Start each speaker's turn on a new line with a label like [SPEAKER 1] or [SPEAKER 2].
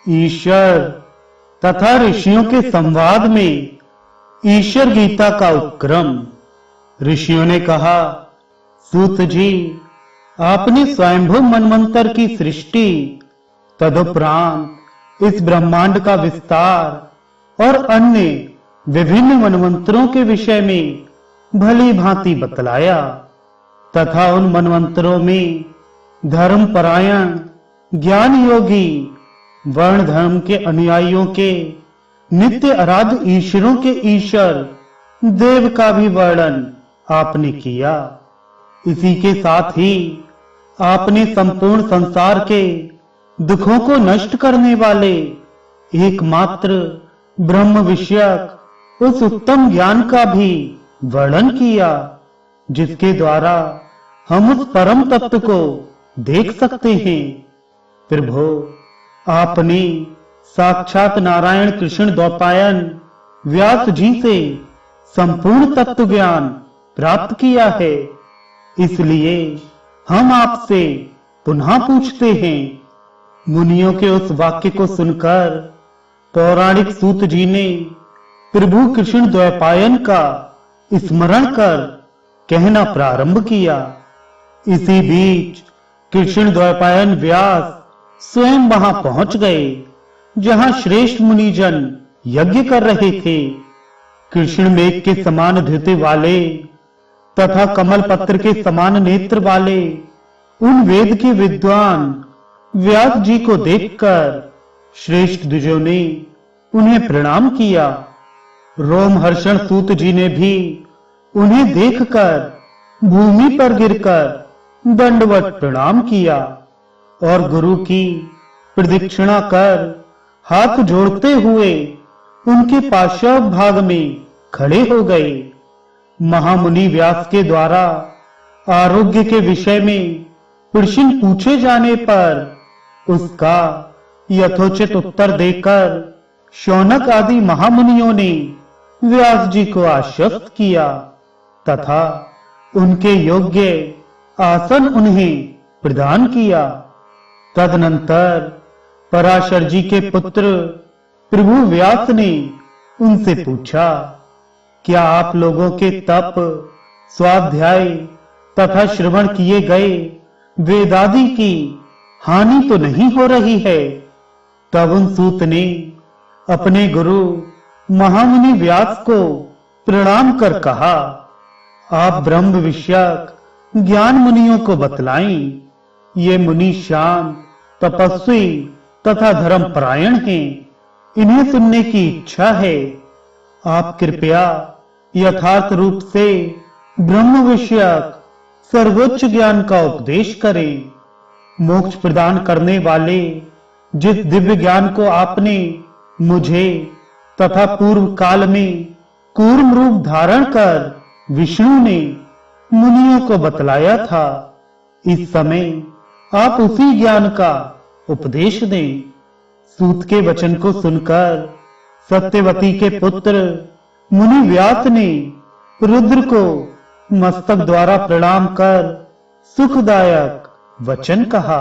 [SPEAKER 1] ईश्वर तथा ऋषियों के संवाद में ईश्वर गीता का उपक्रम। ऋषियों ने कहा, सूत जी, आपने स्वयंभू मनवंतर की सृष्टि तदुपरांत इस ब्रह्मांड का विस्तार और अन्य विभिन्न मनवंतरों के विषय में भली भांति बतलाया तथा उन मनवंतरों में धर्म परायण ज्ञान योगी वर्ण धर्म के अनुयायियों के नित्य आराध्य ईश्वरों के ईश्वर देव का भी वर्णन आपने किया। इसी के साथ ही आपने संपूर्ण संसार के दुखों को नष्ट करने वाले एकमात्र ब्रह्म विषयक उस उत्तम ज्ञान का भी वर्णन किया जिसके द्वारा हम उस परम तत्व को देख सकते हैं। प्रभु, आपने साक्षात नारायण कृष्ण द्वैपायन व्यास जी से संपूर्ण तत्व ज्ञान प्राप्त किया है, इसलिए हम आपसे पुनः पूछते हैं। मुनियों के उस वाक्य को सुनकर पौराणिक सूत जी ने प्रभु कृष्ण द्वैपायन का स्मरण कर कहना प्रारंभ किया। इसी बीच कृष्ण द्वैपायन व्यास स्वयं वहां पहुंच गए जहां श्रेष्ठ मुनिजन यज्ञ कर रहे थे। कृष्ण मेघ के समान धृति वाले तथा कमल पत्र के समान नेत्र वाले उन वेद के विद्वान व्यास जी को देखकर श्रेष्ठ द्विजों ने उन्हें प्रणाम किया। रोमहर्षण सूत जी ने भी उन्हें देखकर भूमि पर गिरकर दंडवत प्रणाम किया और गुरु की प्रदक्षिणा कर हाथ जोड़ते हुए उनके पार्श्व भाग में खड़े हो गए। महामुनि व्यास के द्वारा आरोग्य के विषय में प्रश्न पूछे जाने पर उसका यथोचित उत्तर देकर शौनक आदि महामुनियों ने व्यास जी को आश्वस्त किया तथा उनके योग्य आसन उन्हें प्रदान किया। तदनंतर पराशर जी के पुत्र प्रभु व्यास ने उनसे पूछा, क्या आप लोगों के तप, स्वाध्याय तथा श्रवण किए गए वेदादि की हानि तो नहीं हो रही है? तब उन सूत ने अपने गुरु महामुनि व्यास को प्रणाम कर कहा, आप ब्रह्म विषयक ज्ञान मुनियों को बतलाएं। ये मुनि शांत, तपस्वी तथा धर्मपरायण हैं, इन्हें सुनने की इच्छा है। आप कृपया यथार्थ रूप से ब्रह्म विषयक सर्वोच्च ज्ञान का उपदेश करें। मोक्ष प्रदान करने वाले जिस दिव्य ज्ञान को आपने मुझे तथा पूर्व काल में कूर्म रूप धारण कर विष्णु ने मुनियों को बतलाया था, इस समय आप उसी ज्ञान का उपदेश दें। सूत के वचन को सुनकर सत्यवती के पुत्र मुनि व्यास ने रुद्र को मस्तक द्वारा प्रणाम कर सुखदायक वचन कहा।